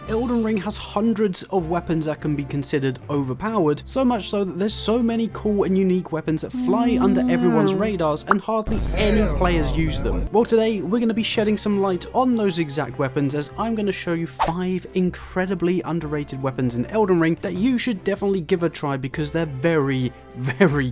Elden Ring has hundreds of weapons that can be considered overpowered, so much so that there's so many cool and unique weapons that fly under everyone's radars and hardly any players use them. Well, today we're going to be shedding some light on those exact weapons, as I'm going to show you 5 incredibly underrated weapons in Elden Ring that you should definitely give a try because they're very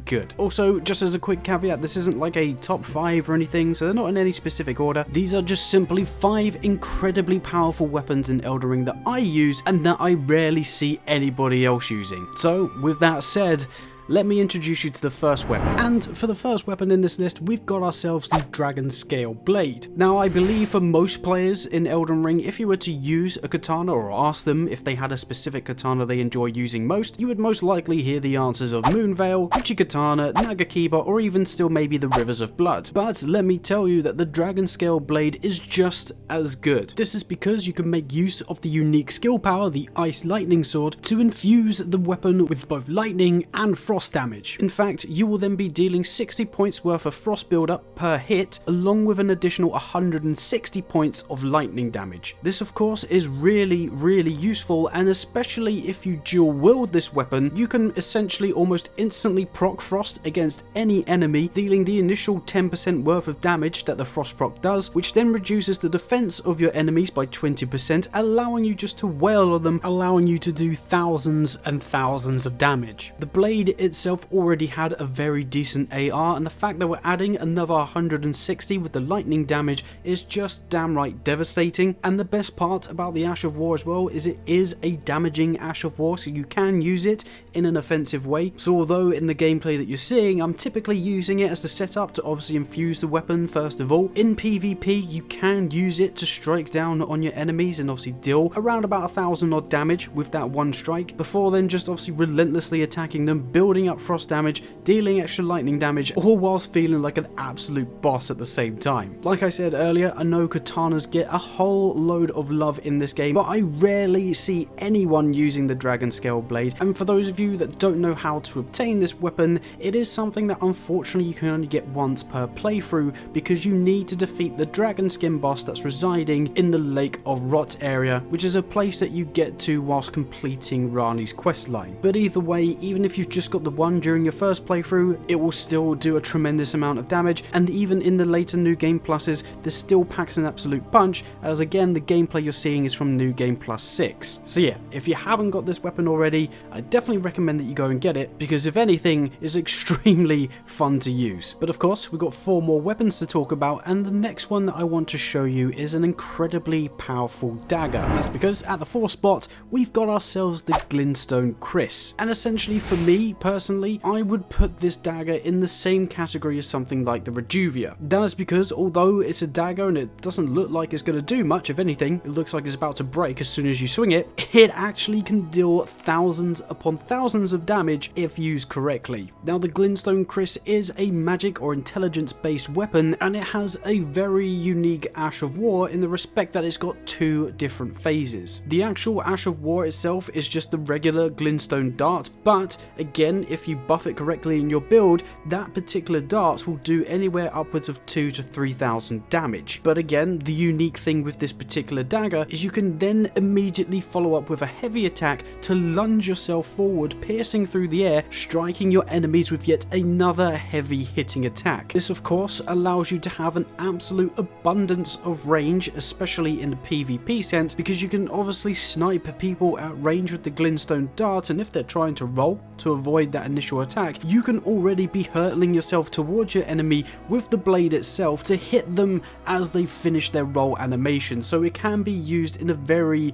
good. Also, just as a quick caveat, this isn't like a top 5 or anything, so they're not in any specific order. These are just simply 5 incredibly powerful weapons in Elden Ring that I use and that I rarely see anybody else using. So, with that said, let me introduce you to the first weapon. And for the first weapon in this list, we've got ourselves the Dragon Scale Blade. Now, I believe for most players in Elden Ring, if you were to use a katana or ask them if they had a specific katana they enjoy using most, you would most likely hear the answers of Moonveil, Uchi-Katana, Nagakiba, or even still maybe the Rivers of Blood. But let me tell you that the Dragon Scale Blade is just as good. This is because you can make use of the unique skill power, the Ice Lightning Sword, to infuse the weapon with both lightning and frost damage. In fact, you will then be dealing 60 points worth of frost build-up per hit, along with an additional 160 points of lightning damage. This of course is really useful, and especially if you dual wield this weapon, you can essentially almost instantly proc frost against any enemy, dealing the initial 10% worth of damage that the frost proc does, which then reduces the defense of your enemies by 20%, allowing you just to wail on them, allowing you to do thousands and thousands of damage. The blade itself already had a very decent AR, and the fact that we're adding another 160 with the lightning damage is just downright devastating. And the best part about the Ash of War as well is it is a damaging Ash of War, so you can use it in an offensive way. So although in the gameplay that you're seeing, I'm typically using it as the setup to obviously infuse the weapon first of all, in PvP you can use it to strike down on your enemies and obviously deal around about 1,000 odd damage with that one strike, before then just obviously relentlessly attacking them, building up frost damage, dealing extra lightning damage, all whilst feeling like an absolute boss at the same time. Like I said earlier, I know katanas get a whole load of love in this game, but I rarely see anyone using the Dragon Scale Blade, and for those of you that don't know how to obtain this weapon, it is something that unfortunately you can only get once per playthrough, because you need to defeat the dragon skin boss that's residing in the Lake of Rot area, which is a place that you get to whilst completing Rani's questline. But either way, even if you've just got the one during your first playthrough, it will still do a tremendous amount of damage, and even in the later New Game Pluses, this still packs an absolute punch, as again the gameplay you're seeing is from New Game Plus 6. So yeah, if you haven't got this weapon already, I definitely recommend that you go and get it, because if anything, it's extremely fun to use. But of course, we've got 4 more weapons to talk about, and the next one that I want to show you is an incredibly powerful dagger. And that's because at the 4th spot, we've got ourselves the Glintstone Kris. And essentially for me personally, I would put this dagger in the same category as something like the Reduvia. That is because although it's a dagger and it doesn't look like it's going to do much, if anything, it looks like it's about to break as soon as you swing it, it actually can deal thousands upon thousands of damage if used correctly. Now the Glintstone Kris is a magic or intelligence based weapon, and it has a very unique Ash of War in the respect that it's got 2 different phases. The actual Ash of War itself is just the regular glintstone dart, but again, if you buff it correctly in your build, that particular dart will do anywhere upwards of 2,000 to 3,000 damage. But again, the unique thing with this particular dagger is you can then immediately follow up with a heavy attack to lunge yourself forward, piercing through the air, striking your enemies with yet another heavy hitting attack. This of course allows you to have an absolute abundance of range, especially in the PvP sense, because you can obviously snipe people at range with the glintstone dart, and if they're trying to roll to avoid that initial attack, you can already be hurtling yourself towards your enemy with the blade itself to hit them as they finish their roll animation, so it can be used in a very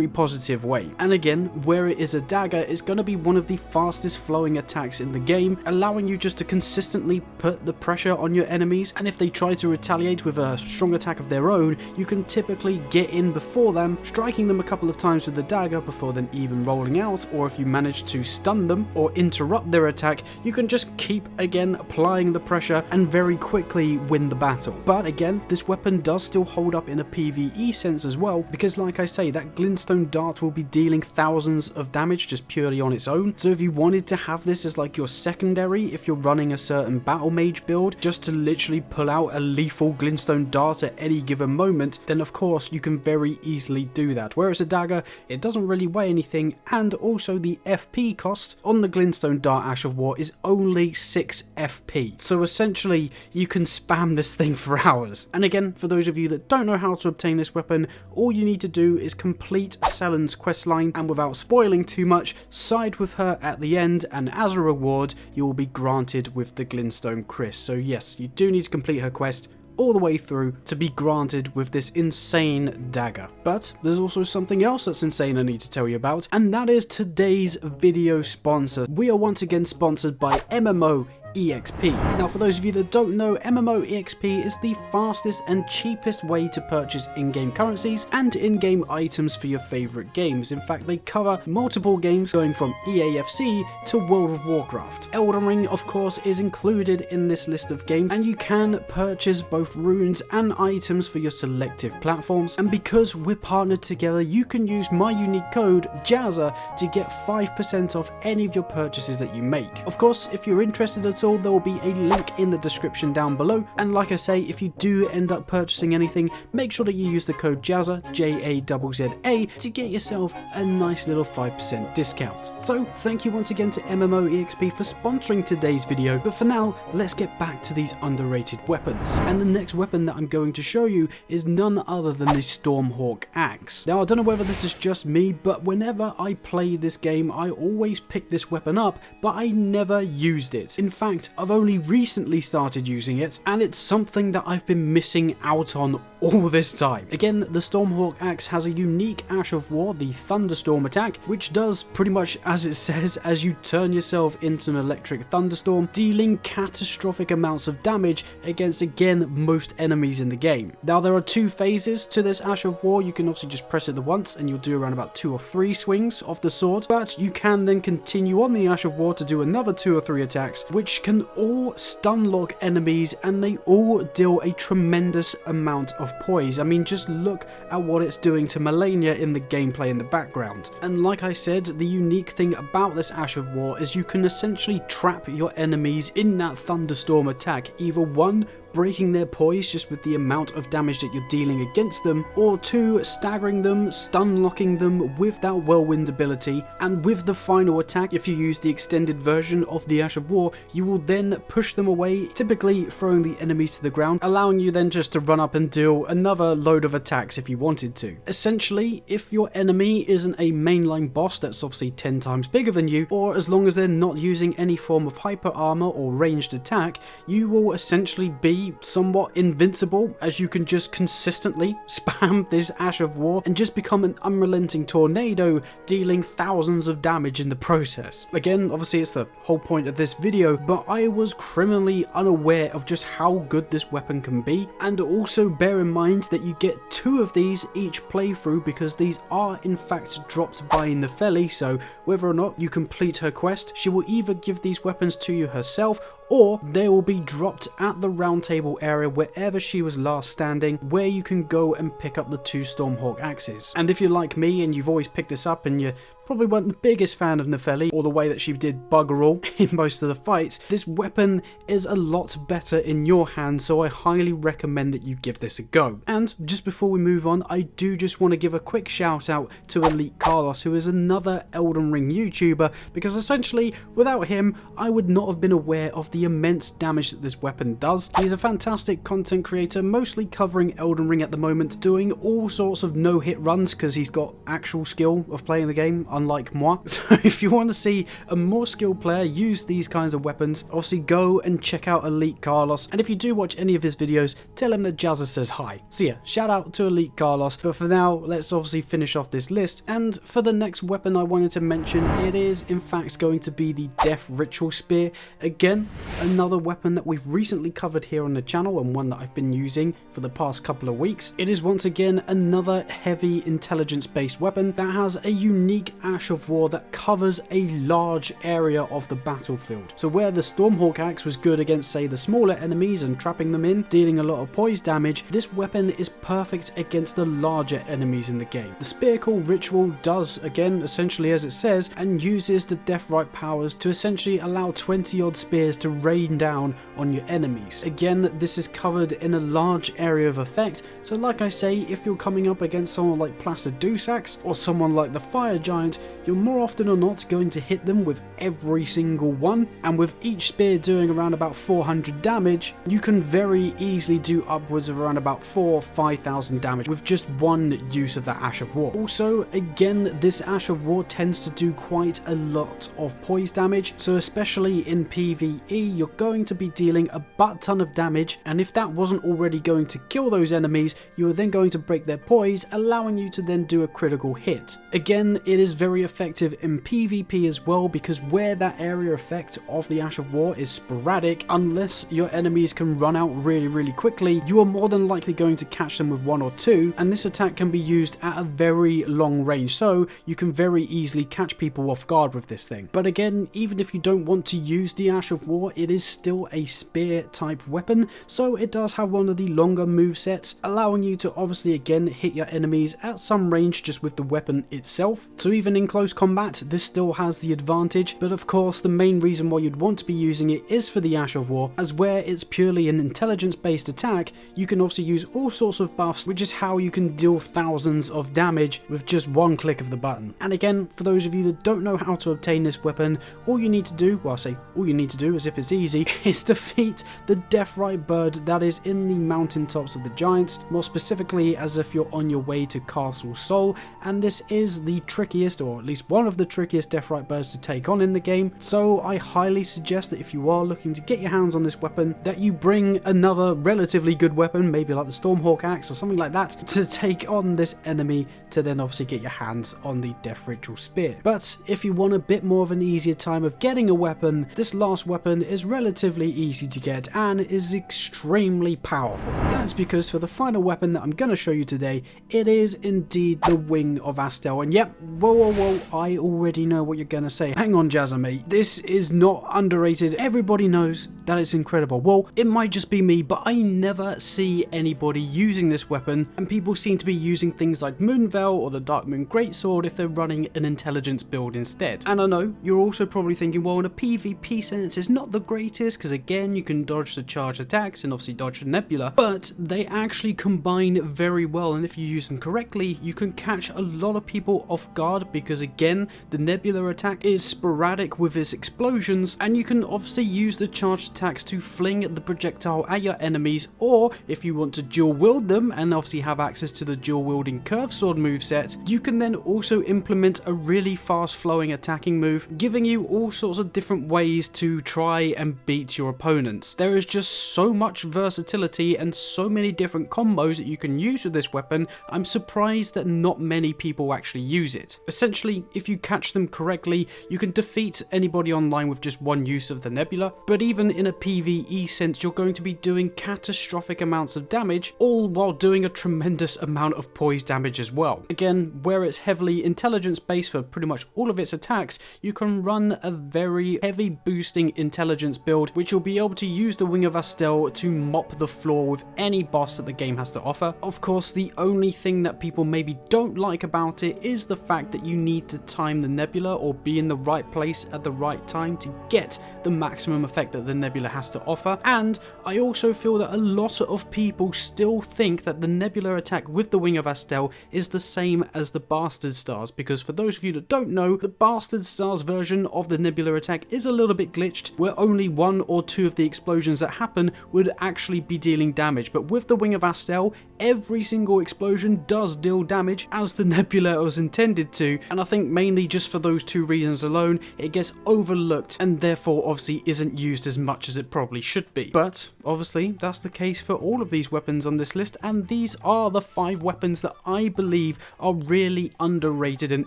positive way. And again, where it is a dagger, it's going to be one of the fastest flowing attacks in the game, allowing you just to consistently put the pressure on your enemies, and if they try to retaliate with a strong attack of their own, you can typically get in before them, striking them a couple of times with the dagger before then even rolling out, or if you manage to stun them or interrupt their attack, you can just keep again applying the pressure and very quickly win the battle. But again, this weapon does still hold up in a PvE sense as well, because like I say, that glintstone dart will be dealing thousands of damage just purely on its own. So if you wanted to have this as like your secondary, if you're running a certain battle mage build, just to literally pull out a lethal glintstone dart at any given moment, then of course you can very easily do that. Whereas a dagger, it doesn't really weigh anything, and also the FP cost on the glintstone dart Ash of War is only 6 FP. So essentially you can spam this thing for hours. And again, for those of you that don't know how to obtain this weapon, all you need to do is complete Selen's questline, and without spoiling too much, side with her at the end, and as a reward you will be granted with the glintstone Chris. So yes, you do need to complete her quest all the way through to be granted with this insane dagger. But there's also something else that's insane I need to tell you about, and that is today's video sponsor. We are once again sponsored by MMO EXP. Now, for those of you that don't know, MMO EXP is the fastest and cheapest way to purchase in-game currencies and in-game items for your favorite games. In fact, they cover multiple games going from EAFC to World of Warcraft. Elden Ring, of course, is included in this list of games, and you can purchase both runes and items for your selective platforms. And because we're partnered together, you can use my unique code JAZZA to get 5% off any of your purchases that you make. Of course, if you're interested at all, there will be a link in the description down below, and like I say, if you do end up purchasing anything, make sure that you use the code JAZZA, JAZZA, to get yourself a nice little 5% discount. So thank you once again to MMO EXP for sponsoring today's video, but for now, let's get back to these underrated weapons. And the next weapon that I'm going to show you is none other than the Stormhawk Axe. Now, I don't know whether this is just me, but whenever I play this game, I always pick this weapon up, but I never used it. In fact, I've only recently started using it, and it's something that I've been missing out on all this time. Again, the Stormhawk Axe has a unique Ash of War, the Thunderstorm attack, which does pretty much as it says, as you turn yourself into an electric thunderstorm, dealing catastrophic amounts of damage against, again, most enemies in the game. Now, there are two phases to this Ash of War. You can obviously just press it once and you'll do around about 2 or 3 swings of the sword, but you can then continue on the Ash of War to do another 2 or 3 attacks, which can all stun lock enemies, and they all deal a tremendous amount of poise. I mean, just look at what it's doing to Melania in the gameplay in the background. And like I said, the unique thing about this Ash of War is you can essentially trap your enemies in that thunderstorm attack, either one, breaking their poise just with the amount of damage that you're dealing against them, or 2, staggering them, stun locking them with that whirlwind ability, and with the final attack, if you use the extended version of the Ash of War, you will then push them away, typically throwing the enemies to the ground, allowing you then just to run up and deal another load of attacks if you wanted to. Essentially, if your enemy isn't a mainline boss that's obviously 10 times bigger than you, or as long as they're not using any form of hyper armor or ranged attack, you will essentially be somewhat invincible, as you can just consistently spam this Ash of War and just become an unrelenting tornado, dealing thousands of damage in the process. Again, obviously it's the whole point of this video, but I was criminally unaware of just how good this weapon can be. And also bear in mind that you get 2 of these each playthrough, because these are in fact dropped by Nepheli, so whether or not you complete her quest, she will either give these weapons to you herself, or they will be dropped at the round table area wherever she was last standing, where you can go and pick up the 2 Stormhawk Axes. And if you're like me and you've always picked this up and you probably weren't the biggest fan of Nepheli, or the way that she did bugger all in most of the fights, this weapon is a lot better in your hands, so I highly recommend that you give this a go. And just before we move on, I do just want to give a quick shout out to Elite Carlos, who is another Elden Ring YouTuber, because essentially without him I would not have been aware of the immense damage that this weapon does. He's a fantastic content creator, mostly covering Elden Ring at the moment, doing all sorts of no-hit runs because he's got actual skill of playing the game, unlike moi. So if you want to see a more skilled player use these kinds of weapons, obviously go and check out Elite Carlos, and if you do watch any of his videos, tell him that Jazza says hi. So yeah, shout out to Elite Carlos, but for now, let's obviously finish off this list. And for the next weapon I wanted to mention, it is in fact going to be the Death Ritual Spear. Again, another weapon that we've recently covered here on the channel, and one that I've been using for the past couple of weeks. It is once again another heavy intelligence based weapon that has a unique Ash of War that covers a large area of the battlefield. So where the Stormhawk Axe was good against, say, the smaller enemies and trapping them in, dealing a lot of poise damage, this weapon is perfect against the larger enemies in the game. The Spear Call ritual does, again, essentially as it says, and uses the Death Right powers to essentially allow 20 odd spears to rain down on your enemies. Again, this is covered in a large area of effect, so like I say, if you're coming up against someone like Placidusax or someone like the Fire Giant, you're more often or not going to hit them with every single one, and with each spear doing around about 400 damage, you can very easily do upwards of around about 4,000 or 5,000 damage with just one use of that Ash of War. Also, again, this Ash of War tends to do quite a lot of poise damage, so especially in PvE, you're going to be dealing a butt ton of damage, and if that wasn't already going to kill those enemies, you are then going to break their poise, allowing you to then do a critical hit. Again, it is very effective in PvP as well, because where that area effect of the Ash of War is sporadic, unless your enemies can run out really quickly, you are more than likely going to catch them with one or two, and this attack can be used at a very long range, so you can very easily catch people off guard with this thing. But again, even if you don't want to use the Ash of War, it is still a spear type weapon, so it does have one of the longer movesets, allowing you to obviously again hit your enemies at some range just with the weapon itself. So even in close combat, this still has the advantage, but of course the main reason why you'd want to be using it is for the Ash of War, as where it's purely an intelligence based attack, you can obviously use all sorts of buffs, which is how you can deal thousands of damage with just one click of the button. And again, for those of you that don't know how to obtain this weapon, all you need to do, well I say all you need to do as if it's easy, is defeat the Death Right bird that is in the mountaintops of the giants, more specifically as if you're on your way to Castle Sol, and this is the trickiest, or at least one of the trickiest Death Right birds to take on in the game, so I highly suggest that if you are looking to get your hands on this weapon, that you bring another relatively good weapon, maybe like the Stormhawk Axe or something like that, to take on this enemy to then obviously get your hands on the Death Ritual Spear. But if you want a bit more of an easier time of getting a weapon, this last weapon is relatively easy to get and is extremely powerful. That's because for the final weapon that I'm going to show you today, it is indeed the Wing of Astel. And yep, whoa, I already know what you're going to say. Hang on, Jazza mate, this is not underrated. Everybody knows that it's incredible. Well, it might just be me, but I never see anybody using this weapon, and people seem to be using things like Moonveil or the Dark Moon Greatsword if they're running an intelligence build instead. And I know you're also probably thinking, well, in a PvP sense, it's not the greatest, because again, you can dodge the charge attacks and obviously dodge the nebula, but they actually combine very well, and if you use them correctly, you can catch a lot of people off guard, because again, the nebula attack is sporadic with its explosions, and you can obviously use the charged attacks to fling the projectile at your enemies, or if you want to dual wield them and obviously have access to the dual wielding curve sword moveset, you can then also implement a really fast flowing attacking move, giving you all sorts of different ways to try and beat your opponents. There is just so much versatility and so many different combos that you can use with this weapon, I'm surprised that not many people actually use it. Essentially, if you catch them correctly, you can defeat anybody online with just one use of the nebula, but even in a PvE sense, you're going to be doing catastrophic amounts of damage, all while doing a tremendous amount of poise damage as well. Again, where it's heavily intelligence based for pretty much all of its attacks, you can run a very heavy boosting intelligence build, which you'll be able to use the Wing of Astel to mop the floor with any boss that the game has to offer. Of course, the only thing that people maybe don't like about it is the fact that you need to time the nebula or be in the right place at the right time to get the maximum effect that the nebula has to offer. And I also feel that a lot of people still think that the nebula attack with the Wing of Astel is the same as the Bastard Stars, because for those of you that don't know, the Bastard Stars version of the nebula attack is a little bit glitched, where only one or two of the explosions that happen would actually be dealing damage. But with the Wing of Astel, every single explosion does deal damage as the nebula was intended to, and I think mainly just for those two reasons alone, it gets overlooked and therefore obviously isn't used as much as it probably should be. But obviously that's the case for all of these weapons on this list, and these are the 5 weapons that I believe are really underrated in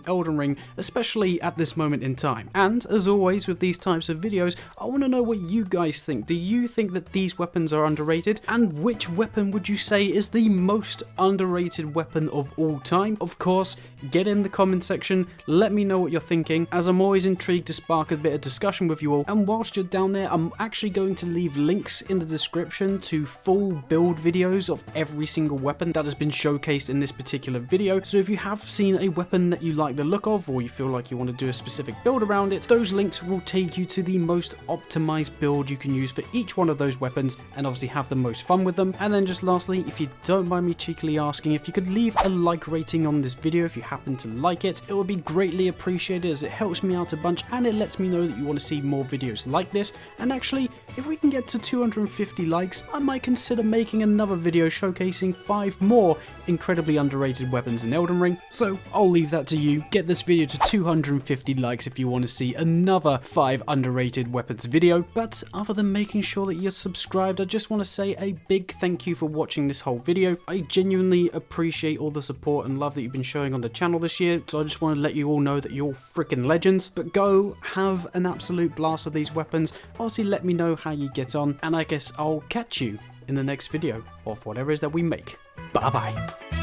Elden Ring, especially at this moment in time. And as always with these types of videos, I want to know what you guys think. Do you think that these weapons are underrated, and which weapon would you say is the most underrated weapon of all time? Of course, get in the comment section, let me know what you're thinking, as I'm always intrigued to spark a bit of discussion with you all. And whilst you're down there, I'm actually going to leave links in the description to full build videos of every single weapon that has been showcased in this particular video. So if you have seen a weapon that you like the look of, or you feel like you want to do a specific build around it, those links will take you to the most optimized build you can use for each one of those weapons, and obviously have the most fun with them. And then just lastly, if you don't mind me cheekily asking, if you could leave a like rating on this video if you happen to like it would be greatly appreciated, as it helps me out a bunch and it lets me know that you want to see more videos like this. And actually, if we can get to 250 likes, I might consider making another video showcasing 5 more incredibly underrated weapons in Elden Ring. So I'll leave that to you. Get this video to 250 likes if you want to see another 5 underrated weapons video. But other than making sure that you're subscribed, I just want to say a big thank you for watching this whole video. I genuinely appreciate all the support and love that you've been showing on the channel this year, so I just want to let you all know that you're freaking legends. But go have an absolute blast with these weapons. Obviously let me know how you get on, and I guess I'll catch you in the next video of whatever it is that we make. Bye bye.